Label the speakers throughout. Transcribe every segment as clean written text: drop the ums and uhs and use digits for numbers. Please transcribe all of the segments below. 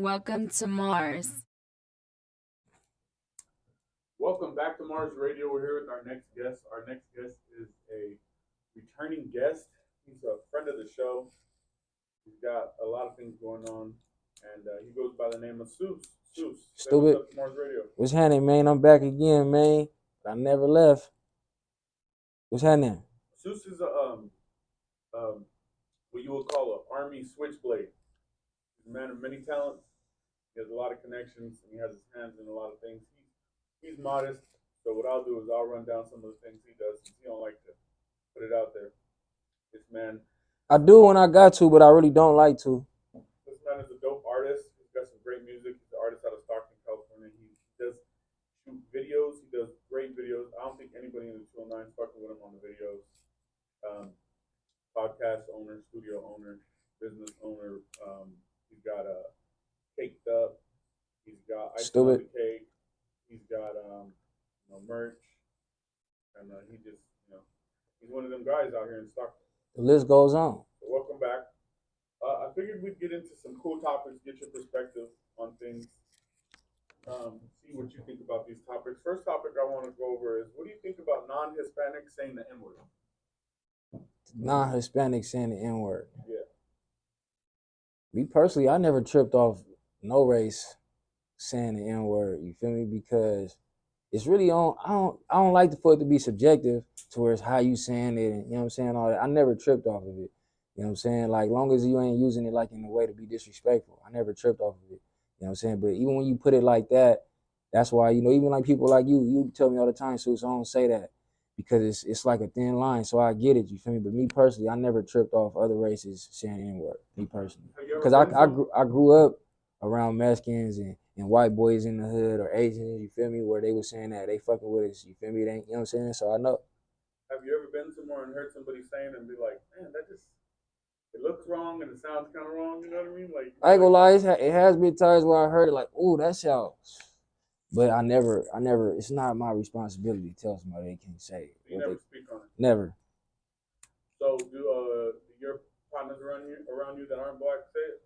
Speaker 1: Welcome to Mars.
Speaker 2: Welcome back to Mars Radio. We're here with our next guest. Our next guest is a returning guest. He's a friend of the show. He's got a lot of things going on, and he goes by the name of Suess. Suess, say what's
Speaker 3: Stupid.
Speaker 2: up to Mars Radio.
Speaker 3: What's happening, man? I'm back again, man. I never left. What's happening?
Speaker 2: Suess is what you would call an army switchblade. He's a man of many talents. He has a lot of connections, and he has his hands in a lot of things. He's modest, so what I'll do is I'll run down some of the things he does since he don't like to put it out there. This man,
Speaker 3: I do when I got to, but I really don't like to.
Speaker 2: this man is a dope artist. He's got some great music. He's an artist out of Stockton, California. He does shoot videos. He does great videos. I don't think anybody in the 209 is fucking with him on the videos. Podcast owner, studio owner, business owner. He's got a caked up. He's got ice on the cake. He's got merch, and he just he's one of them guys out here in Stockton.
Speaker 3: The list goes on.
Speaker 2: So welcome back. I figured we'd get into some cool topics, get your perspective on things, see what you think about these topics. First topic I want to go over is, what do you think about non-Hispanics saying the N-word?
Speaker 3: Non-Hispanic saying the N-word.
Speaker 2: Yeah.
Speaker 3: Me personally, I never tripped off no race saying the N-word. You feel me? Because it's really on. I don't like for it to be subjective towards how you saying it, and you know what I'm saying. All that. I never tripped off of it. You know what I'm saying? Like, long as you ain't using it like in a way to be disrespectful, I never tripped off of it. You know what I'm saying? But even when you put it like that, that's why, even like people like you tell me all the time, so I don't say that, because it's like a thin line. So I get it, you feel me? But me personally, I never tripped off other races saying N-word. Me personally, because I grew up around Mexicans and white boys in the hood or Asians, you feel me, where they were saying that they fucking with us, you feel me? It ain't, you know what I'm saying? So I know.
Speaker 2: Have you ever been somewhere and heard somebody saying and be like, man, it looks wrong and it sounds kind of wrong, you know what I mean? Like,
Speaker 3: I ain't gonna lie, it has been times where I heard it like, ooh, that sounds. But I never, it's not my responsibility to tell somebody they can't say it.
Speaker 2: You never speak on it?
Speaker 3: Never.
Speaker 2: So do your partners around you that aren't black say it?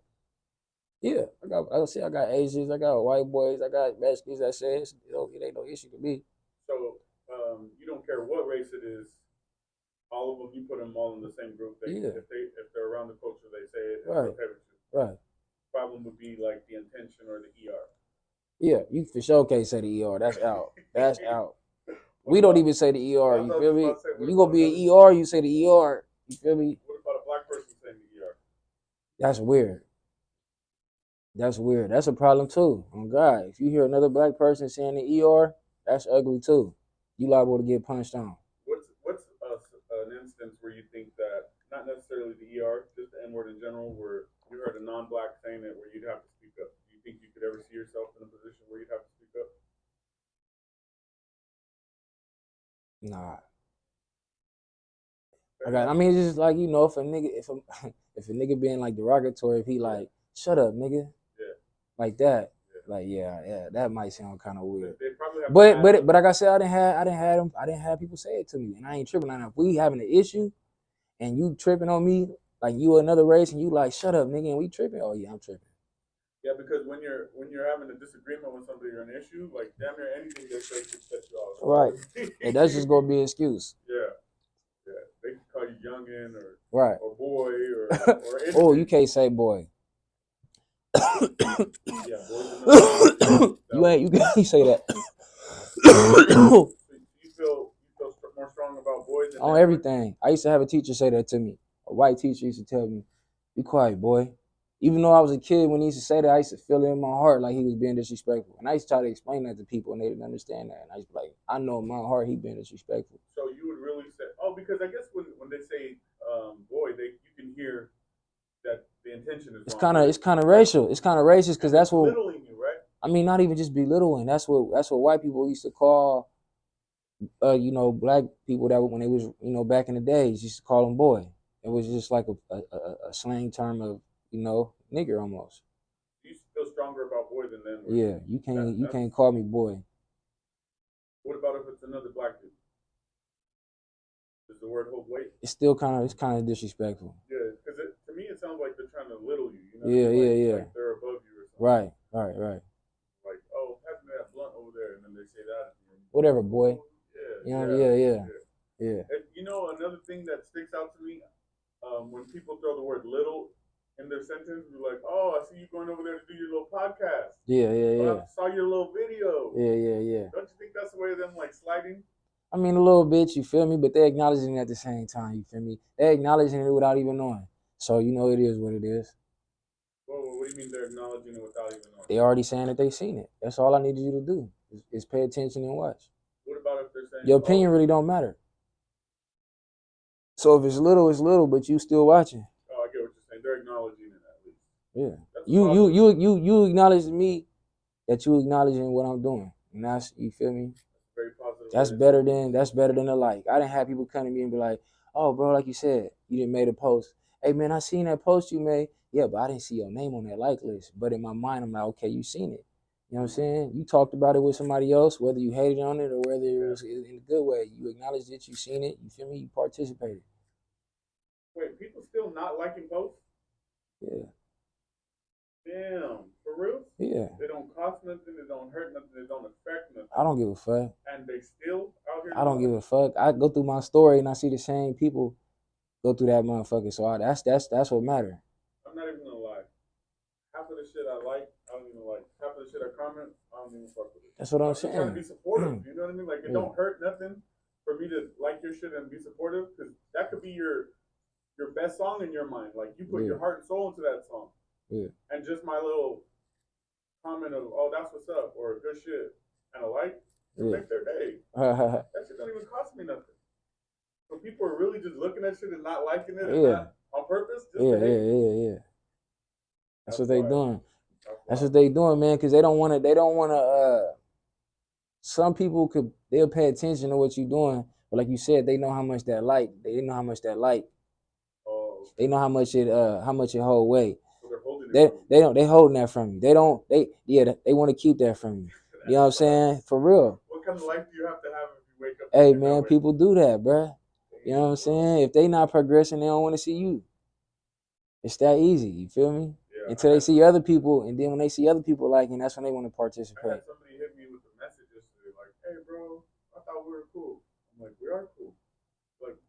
Speaker 3: Yeah, I got Asians, I got white boys, I got Mexicans that say it ain't no issue to me.
Speaker 2: So you don't care what race it is, all of them, you put them all in the same group. If they're around the culture, they say it.
Speaker 3: Right.
Speaker 2: Okay with you.
Speaker 3: Right.
Speaker 2: Problem would be like the intention or the ER.
Speaker 3: Yeah, you for sure can't say the ER. That's out. That's out. We don't even say the ER. You feel me? You gonna be an ER, you say the ER. You feel me?
Speaker 2: What about a black person saying the ER?
Speaker 3: That's weird. That's weird. That's a problem too. Oh God, if you hear another black person saying the ER, that's ugly too. You liable to get punched on.
Speaker 2: What's an instance where you think that, not necessarily the ER, just the N word in general, where you heard a non-black saying it, where you'd have to speak up? Do you think you could ever see yourself in a position where you'd have to speak up?
Speaker 3: Nah. I mean, it's just like, if a nigga, if a nigga being like derogatory, if he like, shut up, nigga, like that, yeah, that might sound kind of weird.
Speaker 2: They probably have
Speaker 3: but like I said, I didn't have people say it to me, and I ain't tripping on it. If we having an issue, and you tripping on me, like you another race, and you like, shut up, nigga, and we tripping. Oh yeah, I'm tripping.
Speaker 2: Yeah, because when you're having a disagreement with somebody or an issue, like damn near anything they say could set you off.
Speaker 3: Right, and that's just gonna be an excuse.
Speaker 2: Yeah. They can call you youngin
Speaker 3: or
Speaker 2: boy or
Speaker 3: oh, you can't say boy.
Speaker 2: Yeah, boys.
Speaker 3: You can't say that.
Speaker 2: You feel more strong about boys than
Speaker 3: on everything. I used to have a teacher say that to me. A white teacher used to tell me, "Be quiet, boy." Even though I was a kid, when he used to say that, I used to feel it in my heart like he was being disrespectful. And I used to try to explain that to people, and they didn't understand that. And I used to be like, I know in my heart he being disrespectful.
Speaker 2: So you would really say, because I guess when they say boy, you can hear that the intention is wrong.
Speaker 3: It's kind of racial. It's kind of racist because that's what
Speaker 2: belittling you, right?
Speaker 3: I mean, not even just belittling. That's what white people used to call, black people that when they was, back in the days, used to call them boy. It was just like a slang term of, nigger almost.
Speaker 2: You feel stronger about boy than them.
Speaker 3: Yeah, you can't call me boy.
Speaker 2: What about if it's another black dude? Does the word hold weight?
Speaker 3: It's still kind of disrespectful.
Speaker 2: Yeah, because to me it sounds like they're trying to little you.
Speaker 3: Yeah.
Speaker 2: Like they're above you or something.
Speaker 3: Right.
Speaker 2: Like, oh, pass me that blunt over there, and then they say that.
Speaker 3: Whatever, boy.
Speaker 2: Yeah.
Speaker 3: Yeah.
Speaker 2: And, you know, another thing that sticks out to me, when people throw the word little in their sentence, be like, oh, I see you going over there to do your little podcast.
Speaker 3: Yeah.
Speaker 2: I saw your little video.
Speaker 3: Yeah.
Speaker 2: Don't you think that's the way of them like sliding?
Speaker 3: I mean, a little bit, you feel me? But they're acknowledging it at the same time, you feel me? They're acknowledging it without even knowing. So, you know, it is what it is.
Speaker 2: Whoa, what do you mean they're acknowledging it without even knowing?
Speaker 3: They already saying that they seen it. That's all I need you to do is pay attention and watch.
Speaker 2: What about if they're saying
Speaker 3: your opinion really don't matter? So if it's little, but you still watching.
Speaker 2: Oh, I get what you're saying. They're acknowledging it at least.
Speaker 3: Yeah. You acknowledge me that you acknowledging what I'm doing. And that's, you feel me?
Speaker 2: Very positive.
Speaker 3: That's better than a like. I didn't have people come to me and be like, oh bro, like you said, you didn't made a post. Hey man, I seen that post you made. Yeah, but I didn't see your name on that like list. But in my mind, I'm like, okay, you seen it. You know what I'm saying? You talked about it with somebody else, whether you hated on it or whether it was in a good way. You acknowledged it, you seen it, you feel me? You participated.
Speaker 2: Wait, people still not liking posts?
Speaker 3: Yeah.
Speaker 2: Damn, for real?
Speaker 3: Yeah.
Speaker 2: They don't cost nothing, they don't hurt nothing, they don't affect nothing.
Speaker 3: I don't give a fuck.
Speaker 2: And they still out here.
Speaker 3: I don't give a fuck. I go through my story and I see the same people go through that motherfucker. So that's what matters.
Speaker 2: I'm not even gonna lie. Half of the shit I like, I don't even like. Half of the shit I comment, I don't even fuck with it.
Speaker 3: That's what I'm saying.
Speaker 2: Trying to be supportive. You know what I mean? Like it don't hurt nothing for me to like your shit and be supportive, because that could be your best song in your mind. Like you put your heart and soul into that song.
Speaker 3: Yeah.
Speaker 2: And just my little comment of, oh, that's what's up, or good shit, and a like, make their day. That shit don't even cost me nothing. So people are really just looking at shit and not liking it, and not on purpose. Just
Speaker 3: Yeah. That's what they doing. That's what they doing, man. Because they don't want to. They don't want to. Some people they'll pay attention to what you're doing, but like you said, they know how much that like. They know how much that like.
Speaker 2: Oh, okay.
Speaker 3: They know how much it hold weight.
Speaker 2: So they're holding it.
Speaker 3: They holding that from you. They want to keep that from you. You know what I'm saying? For real.
Speaker 2: What kind of life do you have to have if you wake up?
Speaker 3: Hey man, people do that, bruh. You know what I'm saying? If they not progressing, they don't want to see you. It's that easy. You feel me?
Speaker 2: Yeah,
Speaker 3: until they see other people, and then when they see other people liking, that's when they want to participate.
Speaker 2: I had somebody hit me with a message yesterday, like, "Hey, bro, I thought we were cool." I'm like, "We are cool." Like,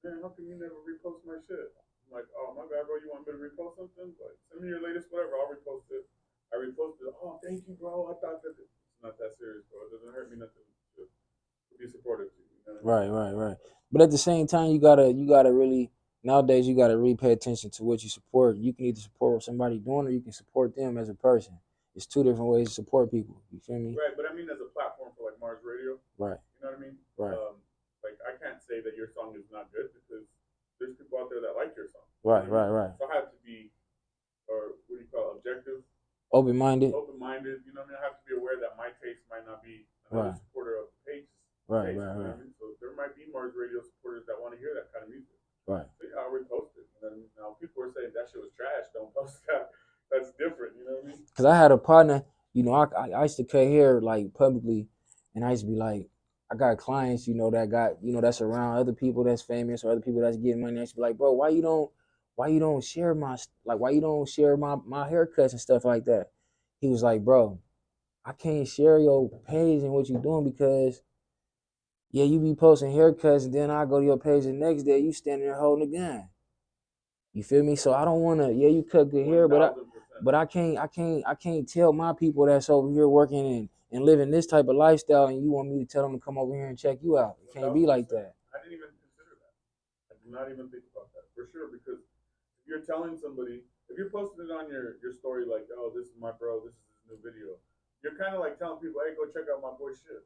Speaker 2: man, how come you never repost my shit? I'm like, "Oh, my bad, bro. You want me to repost something? Like, send me your latest whatever. I'll repost it." I reposted it. "Oh, thank you, bro. I thought that it's not that serious, bro. It doesn't hurt me nothing to be supportive to you." You know what I mean?
Speaker 3: Right. But at the same time, you gotta really, nowadays you gotta really pay attention to what you support. You can either support what somebody doing, or you can support them as a person. It's two different ways to support people. You feel me?
Speaker 2: Right, but I mean as a platform for like Mars Radio.
Speaker 3: Right.
Speaker 2: You know what I mean?
Speaker 3: Right.
Speaker 2: Like I can't say that your song is not good, because there's people out there that like your song.
Speaker 3: Right.
Speaker 2: So I have to be, or what do you call it, objective?
Speaker 3: Open-minded.
Speaker 2: You know what I mean? I have to be aware that my taste might not be another supporter of the page.
Speaker 3: Right.
Speaker 2: You know what I mean? So there might be Mars Radio supporters that want to hear that kind of music.
Speaker 3: Right.
Speaker 2: So yeah, I'll repost it. And then now people are saying that shit was trash. Don't post that. That's different. You know what I mean?
Speaker 3: Cause I had a partner. You know, I used to cut hair like publicly, and I used to be like, I got clients, that's around other people that's famous or other people that's getting money. I used to be like, bro, why you don't share my haircuts and stuff like that? He was like, bro, I can't share your page and what you doing because you be posting haircuts, and then I go to your page the next day, you standing there holding a gun. You feel me? So I don't wanna. You cut good hair, but I can't tell my people that's over here working and living this type of lifestyle, and you want me to tell them to come over here and check you out. It can't be like that.
Speaker 2: I didn't even consider that. I did not even think about that, for sure, because if you're telling somebody, if you're posting it on your story like, oh, this is my bro, this is his new video, you're kind of like telling people, hey, go check out my boy's shit.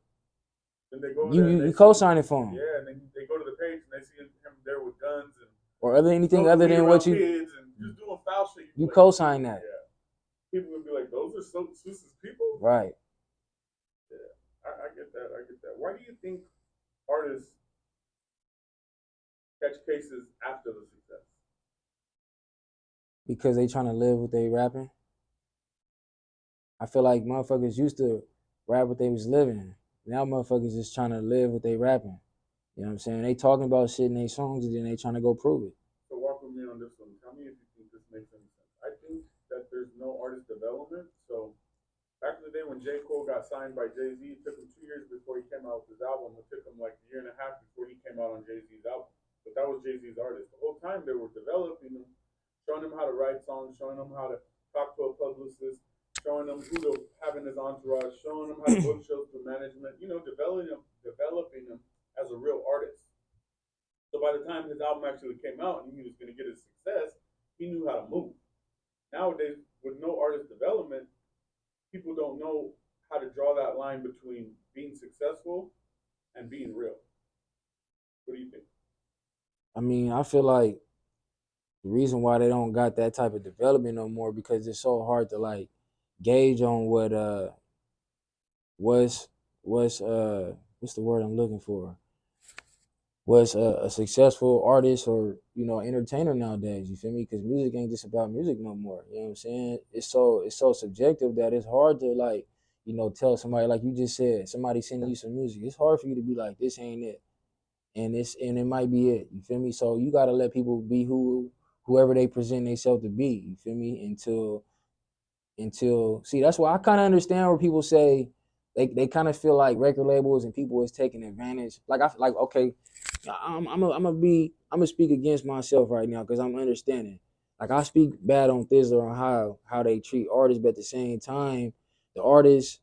Speaker 2: Then they go
Speaker 3: you co-sign it for him.
Speaker 2: Yeah, and then they go to the page and they see him there with guns and
Speaker 3: or anything other than what you
Speaker 2: kids and just doing foul shit.
Speaker 3: You co-sign that.
Speaker 2: Yeah. People would be like, those are Suess's people?
Speaker 3: Right.
Speaker 2: Yeah. I get that. Why do you think artists catch cases after the success?
Speaker 3: Because they trying to live what they rapping. I feel like motherfuckers used to rap what they was living. Now motherfuckers just trying to live what they rapping. You know what I'm saying? They talking about shit in their songs, and then they trying to go prove it.
Speaker 2: So walk with me on this one. Tell me if you think this makes any sense. I think that there's no artist development, so when J. Cole got signed by Jay-Z, it took him 2 years before he came out with his album. It took him like a year and a half before he came out on Jay-Z's album. But that was Jay-Z's artist. The whole time they were developing him, showing him how to write songs, showing him how to talk to a publicist, showing him who to have in his entourage, showing him how to book shows through management, developing him as a real artist. So by the time his album actually came out and he was going to get his success, he knew how to move. Nowadays, with no artist development, people don't know how to draw that line between being successful and being real. What do you think?
Speaker 3: I mean, I feel like the reason why they don't got that type of development no more because it's so hard to like gauge on what what's what's what's the word I'm looking for? Was a successful artist or entertainer nowadays. You feel me? Because music ain't just about music no more. You know what I'm saying? It's so subjective that it's hard to like tell somebody like you just said. Somebody sending you some music. It's hard for you to be like this ain't it, and it might be it. You feel me? So you gotta let people be whoever they present themselves to be. You feel me? Until see that's why I kind of understand where people say they kind of feel like record labels and people is taking advantage. Like I like okay, I'm gonna speak against myself right now because I'm understanding. Like I speak bad on Thizzler on how they treat artists, but at the same time, the artists,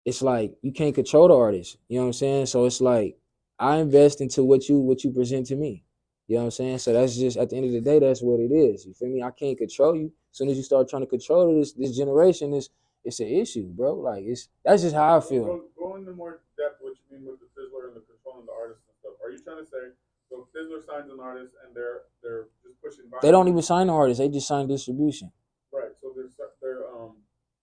Speaker 3: it's like you can't control the artist. You know what I'm saying? So it's like I invest into what you present to me. You know what I'm saying? So that's just at the end of the day, that's what it is. You feel me? I can't control you. As soon as you start trying to control this generation, it's an issue, bro. Like that's just how I feel.
Speaker 2: Go into more depth what you mean with the Thizzler and the controlling the artist and stuff. Are you trying to say so if Thizzler signs an artist and they're just pushing by?
Speaker 3: They don't even sign the artist; they just sign distribution.
Speaker 2: Right. So they're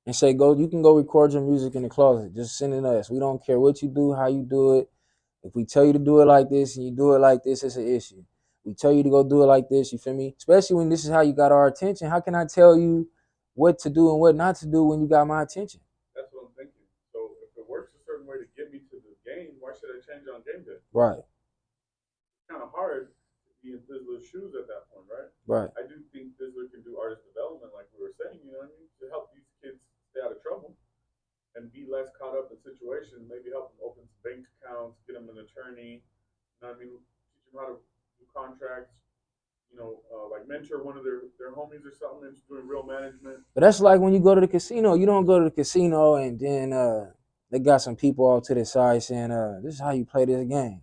Speaker 3: and say go. You can go record your music in the closet. Just send it us. We don't care what you do, how you do it. If we tell you to do it like this and you do it like this, it's an issue. We tell you to go do it like this, you feel me? Especially when this is how you got our attention. How can I tell you what to do and what not to do when you got my attention?
Speaker 2: That's what I'm thinking. So if it works a certain way to get me to the game, why should I change on game day?
Speaker 3: Right.
Speaker 2: It's kind of hard to be in Thizzler's shoes at that point, right?
Speaker 3: Right.
Speaker 2: I do think Thizzler can do artist development, like we were saying, you know what I mean, to help these kids stay out of trouble and be less caught up in situations. Maybe help them open some bank accounts, get them an attorney. You know what I mean? Teach them how to do contracts. Like mentor one of their homies or something into doing real management.
Speaker 3: But that's like when you go to the casino. You don't go to the casino and then they got some people all to the side saying, this is how you play this game.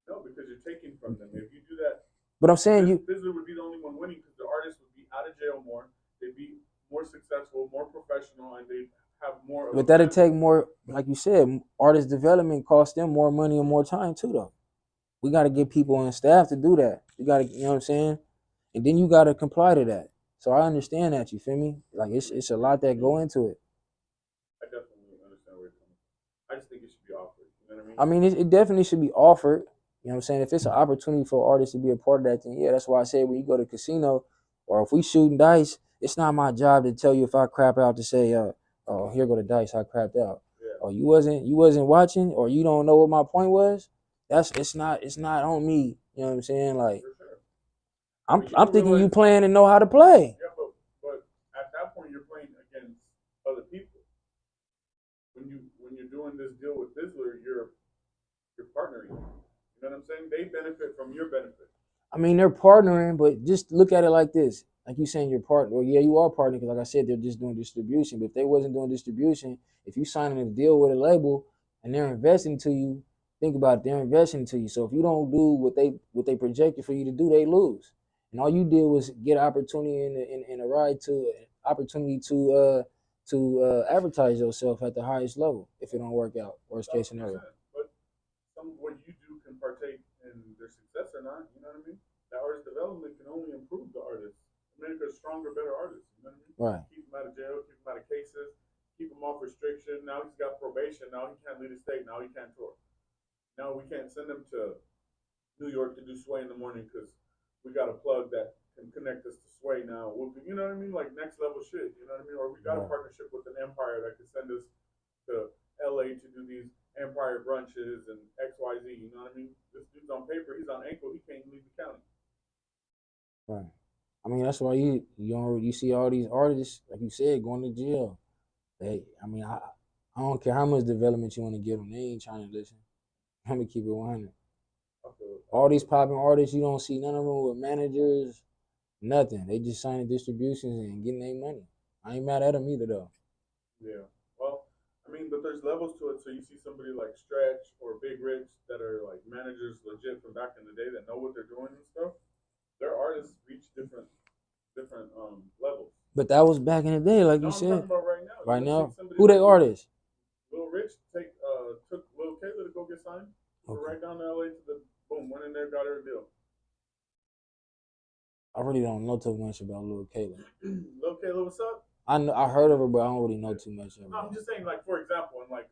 Speaker 2: No, because you're taking from them. If you do that,
Speaker 3: but I'm saying
Speaker 2: Thizzler would be the only one winning because the artist would be out of jail more. They'd be more successful, more professional, and they'd have more.
Speaker 3: But that'd take more, like you said, artist development costs them more money and more time too, though. We got to get people on staff to do that. You got to, you know what I'm saying? And then you got to comply to that. So I understand that, you feel me? Like it's a lot that go into it.
Speaker 2: I definitely understand where you're coming from. I just think it should be offered. You know what
Speaker 3: I mean, it definitely should be offered. You know what I'm saying? If it's an opportunity for artists to be a part of that, then yeah, that's why I say when you go to the casino or if we shooting dice, it's not my job to tell you if I crap out to say, oh, here go the dice, I crapped out.
Speaker 2: Yeah.
Speaker 3: Or you wasn't watching or you don't know what my point was. It's not on me. You know what I'm saying? Like
Speaker 2: for sure.
Speaker 3: I'm thinking you playing and know how to play.
Speaker 2: Yeah, but at that point you're playing against other people. When you're doing this deal with Thizzler, you're partnering. You know what I'm saying? They benefit from your benefit.
Speaker 3: I mean, they're partnering, but just look at it like this. Like you saying you're partner. Well, yeah, you are partnering because like I said, they're just doing distribution. But if they wasn't doing distribution, if you signing a deal with a label and they're investing to you, think about it, they're investing into you. So if you don't do what they projected for you to do, they lose. And all you did was get opportunity and a ride to opportunity to advertise yourself at the highest level if it don't work out. Worst case scenario.
Speaker 2: But what you do can partake in their success or not. You know what I mean? That artist development can only improve the artist, make a stronger, better artist. You know what I mean?
Speaker 3: Right.
Speaker 2: Keep him out of jail, keep him out of cases, keep him off restriction. Now he's got probation. Now he can't leave the state. Now he can't tour. Now we can't send him to New York to do Sway in the morning because we got a plug that can connect us to Sway now. You know what I mean? Like next level shit. You know what I mean? Or we got a partnership with an empire that could send us to LA to do these empire brunches and XYZ. You know what I mean? This dude's on paper. He's on ankle. He can't even leave the county.
Speaker 3: Right. I mean, that's why you see all these artists, like you said, going to jail. Hey, I mean, I don't care how much development you want to give them. They ain't trying to listen. I'm gonna keep it 100. All these popping artists, you don't see none of them with managers, nothing. They just signing distributions and getting their money. I ain't mad at them either though.
Speaker 2: Yeah. Well, I mean, but there's levels to it. So you see somebody like Stretch or Big Rich that are like managers legit from back in the day that know what they're doing and stuff. Their artists reach different levels.
Speaker 3: But that was back in the day, like
Speaker 2: No,
Speaker 3: you
Speaker 2: I'm
Speaker 3: said.
Speaker 2: talking about right now.
Speaker 3: Right now,
Speaker 2: Somebody
Speaker 3: who they
Speaker 2: like
Speaker 3: artists?
Speaker 2: Lil Rich took Lil Kayla to go get signed. So
Speaker 3: Okay.
Speaker 2: right down to LA to the boom, went in there, got her a deal.
Speaker 3: I really don't know too much about Lil Kayla.
Speaker 2: Lil Kayla, what's up?
Speaker 3: I heard of her, but I don't really know too much of her.
Speaker 2: No, I'm just saying, like for example, and like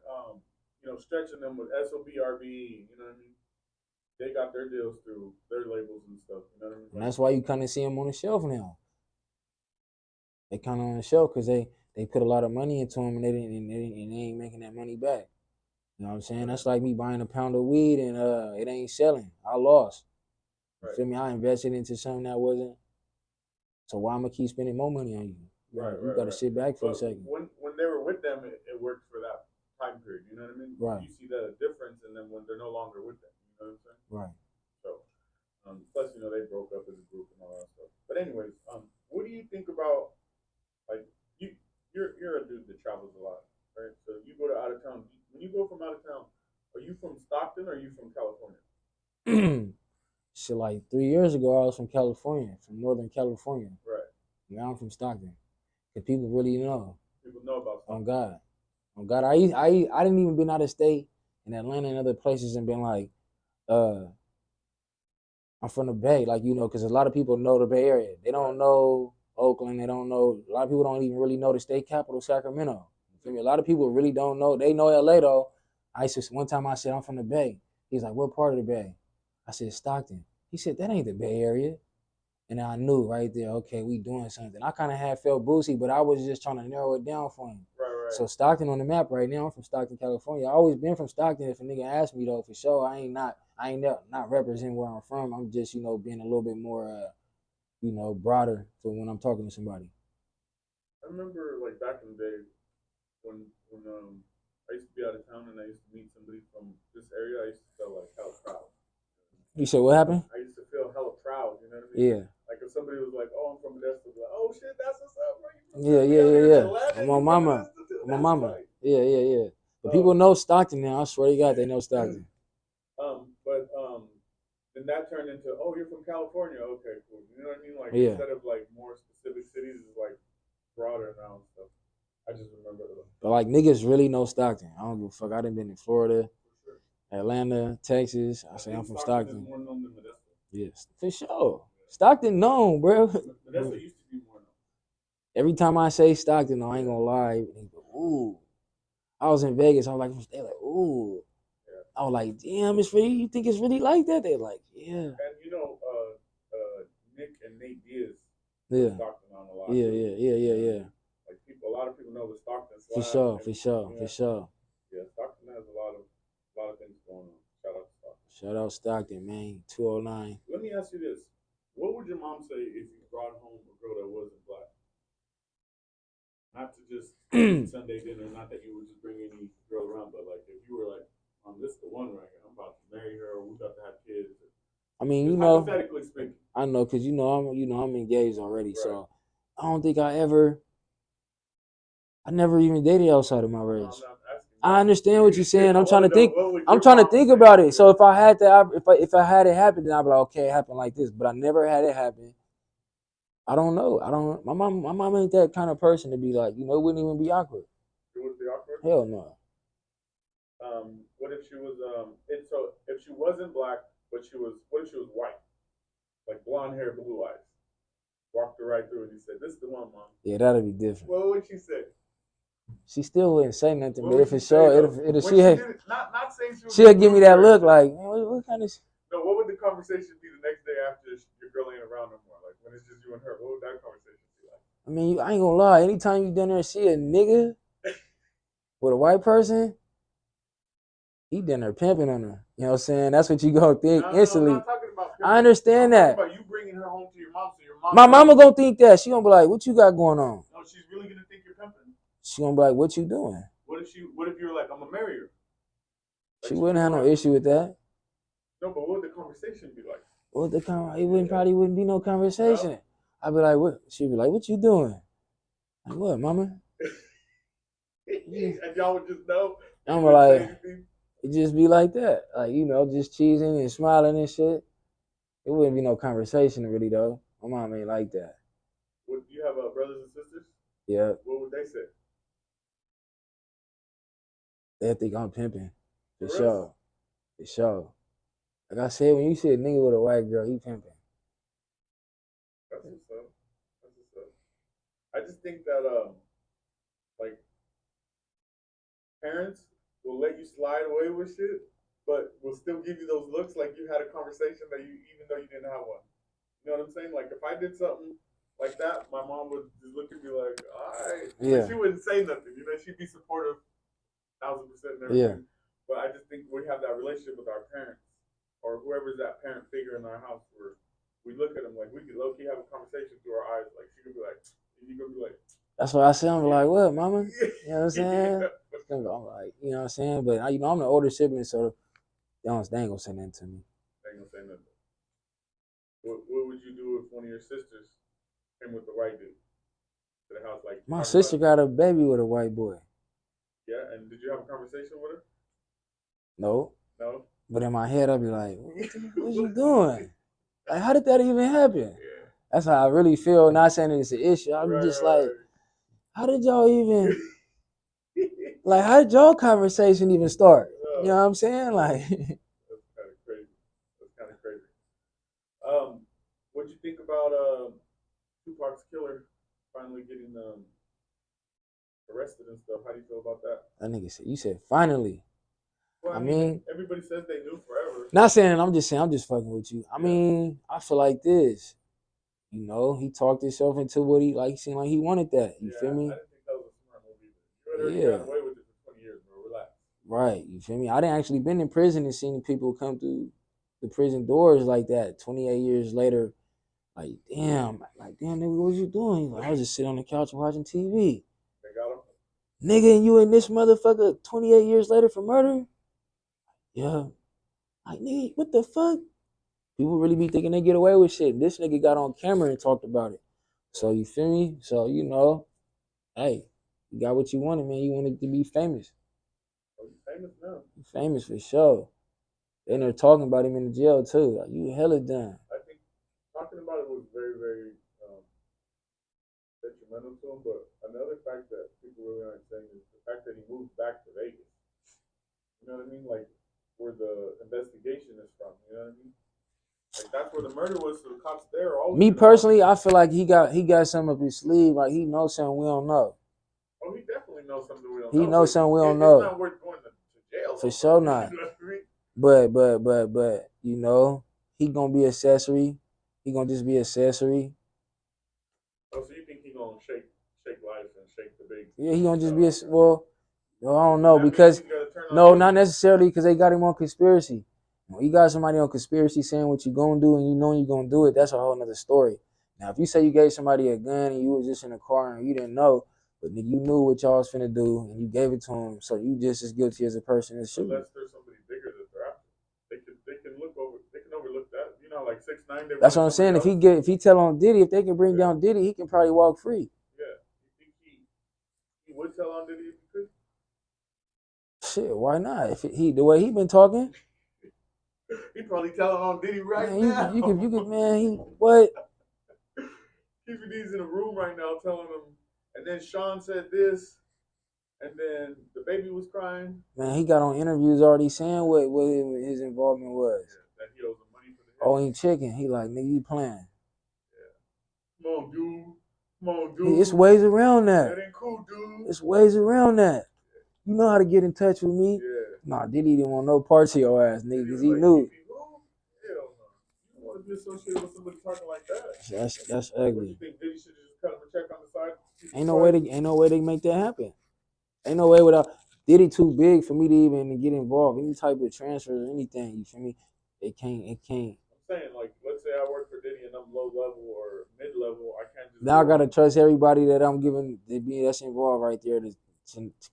Speaker 2: stretching them with SOBRB, you know what I mean? They got their deals through their labels and stuff. You know what I mean?
Speaker 3: And that's why you kind of see them on the shelf now. They kind of on the shelf because they put a lot of money into them and they ain't making that money back. You know what I'm saying? That's like me buying a pound of weed and it ain't selling. I lost. You feel me? I invested into something that wasn't. So why I'm gonna keep spending more money on you? You gotta sit back for a second.
Speaker 2: When they were with them, it worked for that time period. You know what I mean?
Speaker 3: Right.
Speaker 2: You see the difference, and then when they're no longer with them, you know what I'm saying?
Speaker 3: Right.
Speaker 2: So, plus they broke up as a group and all that stuff. But anyways, what do you think about like you're a dude that travels a lot, right? So you go to out of town. When you go from out of town, are you from Stockton or are you from California?
Speaker 3: Shit, like 3 years ago, I was from California, from Northern California.
Speaker 2: Right.
Speaker 3: Now I'm from Stockton. Cause people really know.
Speaker 2: People know about Stockton.
Speaker 3: On God. I didn't even been out of state in Atlanta and other places and been like, I'm from the Bay, like because a lot of people know the Bay Area. They don't know Oakland. They don't know. A lot of people don't even really know the state capital, Sacramento. You feel me? A lot of people really don't know. They know LA though. One time I said I'm from the Bay. He's like, what part of the Bay? I said Stockton. He said that ain't the Bay Area. And I knew right there, okay, we doing something. I kind of had felt boozy, but I was just trying to narrow it down for him.
Speaker 2: Right.
Speaker 3: So Stockton on the map right now. I'm from Stockton, California. I always been from Stockton. If a nigga asked me though, for sure, I ain't not representing where I'm from. I'm just being a little bit more broader for when I'm talking to somebody.
Speaker 2: I remember like back in the day when I used to be out of town and I used to meet somebody from this area. I used to feel like hella proud.
Speaker 3: You said what happened?
Speaker 2: I used to feel hella proud. You know what I mean?
Speaker 3: Yeah.
Speaker 2: Like if somebody was like, "Oh, I'm from Modesto," I'd be like, "Oh shit, that's what's up, bro."
Speaker 3: Yeah. My mama. Yeah. But people know Stockton now. I swear to God, they know Stockton.
Speaker 2: But then that turned into, "Oh, you're from California." Okay, cool. You know what I mean? Like
Speaker 3: yeah.
Speaker 2: Instead of like more specific cities, it's like broader now and stuff. I just remember it.
Speaker 3: But like niggas really know Stockton. I don't give a fuck. I done been in Florida, Atlanta, Texas. I say I'm from Stockton.
Speaker 2: Is more known than Modesto.
Speaker 3: Yes, for sure. Stockton known, bro.
Speaker 2: Modesto used to be more known.
Speaker 3: Every time I say Stockton, though, I ain't gonna lie. They go, ooh. I was in Vegas. I was like, they like, ooh. Yeah. I was like, damn, it's really. You think it's really like that? They're like, yeah.
Speaker 2: And Nick and Nate Diaz.
Speaker 3: Yeah.
Speaker 2: Stockton on a lot.
Speaker 3: Yeah.
Speaker 2: Like a lot of people know the Stockton.
Speaker 3: For sure.
Speaker 2: Yeah, Stockton has a lot of things going on. Shout out to Stockton.
Speaker 3: Shout out Stockton, man. 209.
Speaker 2: Let me ask you this: what would your mom say if you brought home a girl that wasn't black? Not to just Sunday dinner, not that you would just bring any girl around, but like if you were like, this is the one right here. I'm about to marry her, or we about to have kids.
Speaker 3: I mean,
Speaker 2: hypothetically speaking.
Speaker 3: I know, cause I'm engaged already, right. So I don't think I never even dated outside of my race. No, I understand what you're saying. I'm trying to think. I'm trying to think about it. So if I had if I had it happen, then I'd be like, okay, it happened like this. But I never had it happen. I don't know. My mom ain't that kind of person to be like, it wouldn't even be awkward.
Speaker 2: It wouldn't be awkward?
Speaker 3: Hell no.
Speaker 2: What if she was if she wasn't black, but what if she was white? Like blonde hair, blue eyes. Walked her right through and you said, "This is the one, mom."
Speaker 3: Yeah, that'd be different.
Speaker 2: What would she say?
Speaker 3: She still wouldn't say nothing, but if it's
Speaker 2: she'll
Speaker 3: give me that look like, what kind of?
Speaker 2: No, what would the conversation be the next day after your girl ain't around no more? Like when it's just you and her, what would that conversation be like?
Speaker 3: I mean, I ain't gonna lie. Anytime you done there see a nigga with a white person, he done there pimping on her. You know what I'm saying? That's what you gonna think instantly.
Speaker 2: I'm not talking about pimping.
Speaker 3: I understand that.
Speaker 2: About you bringing her home to your mom, so your mom.
Speaker 3: My mama gonna think that. She gonna be like, "What you got going on?"
Speaker 2: No, she's really gonna think you're pimping.
Speaker 3: she gonna be like, "What you doing?"
Speaker 2: What if you're like, I'm gonna marry her? Like,
Speaker 3: she wouldn't have no issue with that.
Speaker 2: No, but what would the conversation be like?
Speaker 3: It probably wouldn't be no conversation. No? I'd be like, "What?" She'd be like, "What you doing?" Like, "What, mama?"
Speaker 2: And y'all would just know.
Speaker 3: I'm like, it just be like that, like, you know, just cheesing and smiling and shit. It wouldn't be no conversation really though. My mom ain't like that.
Speaker 2: What, do you have brothers and sisters?
Speaker 3: Yeah.
Speaker 2: What would they say?
Speaker 3: They think I'm pimping. For sure. For sure. Like I said, when you see a nigga with a white girl, he pimping.
Speaker 2: That's what's up. That's what's up. I just think that like parents will let you slide away with shit, but will still give you those looks like you had a conversation that you, even though you didn't have one. You know what I'm saying? Like if I did something like that, my mom would just look at me like, all right. Yeah. But she wouldn't say nothing. You know, she'd be supportive 1,000% and everything. Yeah. But I just think we have that relationship with our parents or whoever's that parent figure in our house where we look at them like we could low key have a conversation through our eyes. Like she could be like, and you could be like, that's what I say. I'm like, what, mama? You know what I'm saying? I'm like, you know what I'm saying? But you know, I'm the older sibling, so they ain't gonna say nothing to me. They ain't gonna say nothing. What would you do if one of your sisters came with the white dude to the house? Like my sister got a baby with a white boy. Yeah, and did you have a conversation with her? No. No. But in my head, I'd be like, what you doing? Like, how did that even happen? Yeah. That's how I really feel. Not saying it's an issue. I'm just like, how did y'all even, like, how did y'all conversation even start? You know what I'm saying? Like, that's kind of crazy. That's kind of crazy. What'd you think about Tupac's killer finally getting arrested and stuff? How do you feel about that? That nigga said, you said finally. Well, I mean, everybody says they knew forever. Not saying, I'm just fucking with you. I mean, I feel like this. You know, he talked himself into what he like. Seemed like he wanted that. You feel me? I didn't think that was a smart move either. You got away with it for 20 years, bro. Relax. Right. You feel me? I didn't actually been in prison and seen people come through the prison doors like that. 28 years later, like damn, nigga, what you doing? Like, I was just sitting on the couch watching TV. They got him. Nigga, and you and this motherfucker 28 years later for murder? Yeah. Like, nigga, what the fuck? People really be thinking they get away with shit. This nigga got on camera and talked about it. So you feel me? So, you know, hey, you got what you wanted, man. You wanted to be famous. Oh, you famous now? You famous for sure. They they're talking about him in the jail too. Like, you hella done. I think talking about it was very, very detrimental to him. But another fact that people really aren't saying is the fact that he moved back to Vegas. You know what I mean? Like where the investigation is from. You know what I mean? Like that's where the murder was. So the cops there. Me personally, I feel like he got something up his sleeve. Like he knows something we don't know. Oh, he definitely knows something we don't know. He knows something we don't know. It's not worth going to jail. For sure not. You know what I mean? But you know, he gonna be accessory. He gonna just be accessory. Oh, so you think he gonna shake life and shake the big? Yeah, he gonna just be well. I don't know because no, not necessarily because they got him on conspiracy. When you got somebody on conspiracy saying what you gonna do and you know you're gonna do it, that's a whole nother story. Now, if you say you gave somebody a gun and you was just in the car and you didn't know, but you knew what y'all was finna do and you gave it to him, so you just as guilty as a person as shooting. Unless there's somebody bigger that they're after, they can overlook that. You know, like 6ix9ine. That's what I'm saying. Else. If he tell on Diddy, if they can bring down Diddy, he can probably walk free. Yeah, you think he would tell on Diddy if he could? Shit, why not? If the way he been talking, he probably telling on Diddy right now. You could, man. What? Keefe D's in a room right now telling him, and then Sean said this, and then the baby was crying. Man, he got on interviews already saying what his involvement was. Yeah, that he owes him money for the hit. Oh, he chicken. He like, nigga, you playing. Yeah. Come on, dude. It's ways around that. That ain't cool, dude. It's ways around that. You know how to get in touch with me. Yeah. Nah, Diddy didn't want no parts of your ass, nigga, because he knew. Hell no. You don't want to be associated with somebody talking like that. That's ugly. What you think Diddy should just cut him a check on the side? Ain't no way they make that happen. Ain't no way without Diddy too big for me to even get involved. Any type of transfer or anything, you feel me? It can't. I'm saying, like, let's say I work for Diddy and I'm low level or mid level, I can't just.
Speaker 3: Now I gotta trust everybody that I'm giving that's involved right there to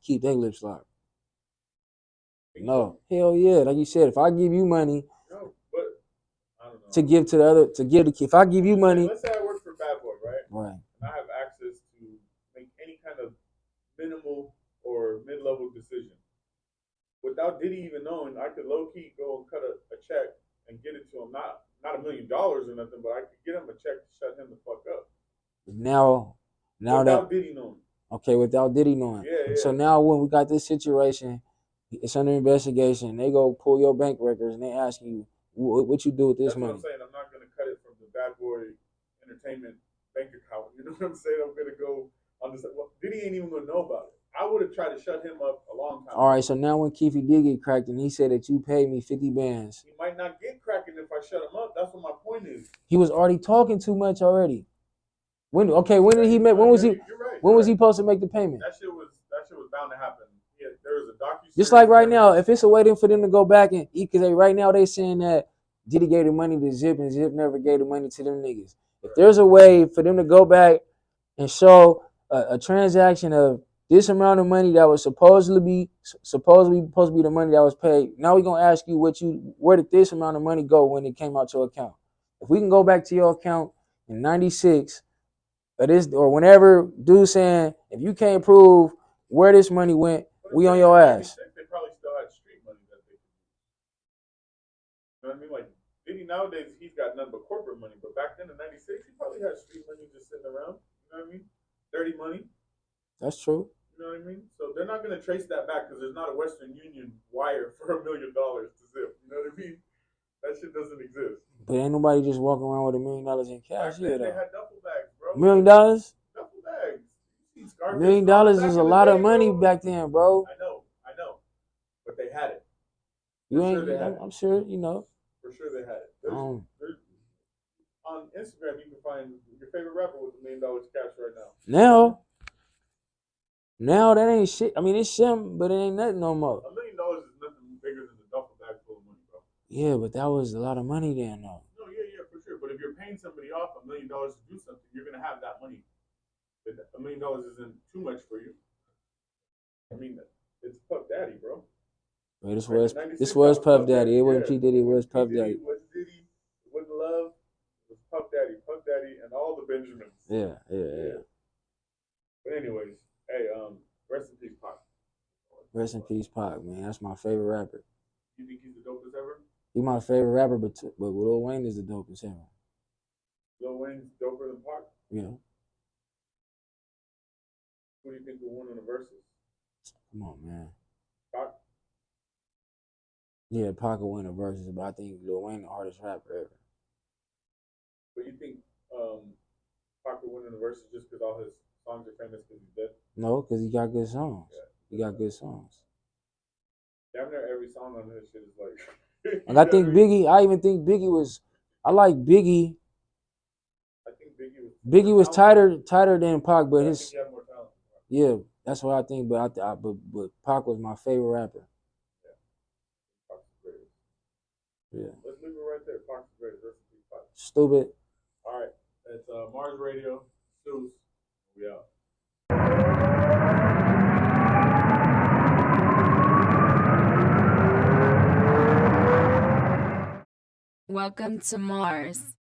Speaker 3: keep their lips locked. No, hell yeah. Like you said, if I give you money,
Speaker 2: no, but I don't know.
Speaker 3: to give to the other, if I give you money.
Speaker 2: Let's say I work for Bad Boy, right?
Speaker 3: Right.
Speaker 2: And I have access to make any kind of minimal or mid-level decision. Without Diddy even knowing, I could low-key go and cut a check and get it to him. Not $1 million or nothing, but I could get him a check to shut him the fuck up.
Speaker 3: Now
Speaker 2: without Diddy knowing.
Speaker 3: Okay, without Diddy knowing.
Speaker 2: Yeah.
Speaker 3: So now when we got this situation, it's under investigation. They go pull your bank records and they ask you what you do with this money.
Speaker 2: That's what I'm saying. I'm not gonna cut it from the Bad Boy Entertainment bank account. You know what I'm saying? I'm gonna go on this. Well, Diddy ain't even gonna know about it. I would have tried to shut him up a long time.
Speaker 3: All right, so now when Keefe D get cracked and he said that you paid me 50 bands.
Speaker 2: He might not get cracking if I shut him up. That's what my point is.
Speaker 3: He was already talking too much already. When did he make? When was he?
Speaker 2: You're right.
Speaker 3: When was he supposed to make the payment?
Speaker 2: That shit was bound to happen. Yeah, there was a docu.
Speaker 3: Just like right now, if it's a way for them to go back and eat, because right now they saying that Diddy gave the money to Zip and Zip never gave the money to them niggas. If there's a way for them to go back and show a transaction of this amount of money that was supposedly supposed to be the money that was paid, now we're gonna ask you where did this amount of money go when it came out to your account? If we can go back to your account in '96. Or whenever dude saying, if you can't prove where this money went, we on your ass.
Speaker 2: They probably still had street money that they could use. You know what I mean? Like Diddy nowadays, he's got nothing but corporate money. But back then in '96, he probably had street money just sitting around. You know what I mean? Dirty money.
Speaker 3: That's true.
Speaker 2: You know what I mean? So they're not gonna trace that back because there's not a Western Union wire for $1 million to Zip. You know what I mean? That shit doesn't exist.
Speaker 3: But ain't nobody just walking around with $1 million in cash
Speaker 2: here.
Speaker 3: They
Speaker 2: had duffel bags, bro.
Speaker 3: $1 million?
Speaker 2: Duffel bags.
Speaker 3: $1 million is a lot of money back then, bro.
Speaker 2: I know. But they had it.
Speaker 3: I'm sure, you know.
Speaker 2: For sure they had it. On Instagram, you can find your favorite rapper with $1 million cash right now.
Speaker 3: Now that ain't shit. I mean, it's something, but it ain't nothing no more.
Speaker 2: $1 million is nothing bigger than a duffel bag full of money, bro.
Speaker 3: Yeah, but that was a lot of money then, though.
Speaker 2: No, yeah, for sure. But if you're paying somebody off $1 million to do something, you're gonna have that money. $1 million isn't too much for you. I mean, it's Puff Daddy, bro.
Speaker 3: Bro, this was Puff Daddy. It wasn't P Diddy. It was Puff Daddy.
Speaker 2: It was Diddy. It wasn't Love. It was Puff Daddy, and all the Benjamins.
Speaker 3: Yeah.
Speaker 2: But anyways, hey, rest in peace, Pac.
Speaker 3: Rest in peace, Pac, man. That's my favorite rapper.
Speaker 2: You think he's the dopest ever?
Speaker 3: He's my favorite rapper, but Lil Wayne is the dopest ever.
Speaker 2: Lil Wayne's doper than Pac?
Speaker 3: Yeah.
Speaker 2: Who do you think will win in the verses?
Speaker 3: Come on, man.
Speaker 2: Pac?
Speaker 3: Yeah, Pac will win the verses, but I think Lil Wayne the hardest rapper ever.
Speaker 2: But you think Pac will win in the verses just because all his songs are famous because he's dead?
Speaker 3: No, because he got good songs.
Speaker 2: Yeah.
Speaker 3: He got good songs.
Speaker 2: Damn near every song on this shit is like.
Speaker 3: Like I think Biggie. I even think Biggie was. I like Biggie.
Speaker 2: I think
Speaker 3: Biggie was tighter than Pac, but his.
Speaker 2: He had more talent.
Speaker 3: Yeah, that's what I think. But but Pac was my favorite rapper.
Speaker 2: Yeah, Pac's the greatest.
Speaker 3: Yeah.
Speaker 2: Let's leave it right there. Pac's the greatest. Rest in peace, Pac.
Speaker 3: Stupid.
Speaker 2: All right, it's Mars Radio. Suess. We out.
Speaker 1: Welcome to Mars.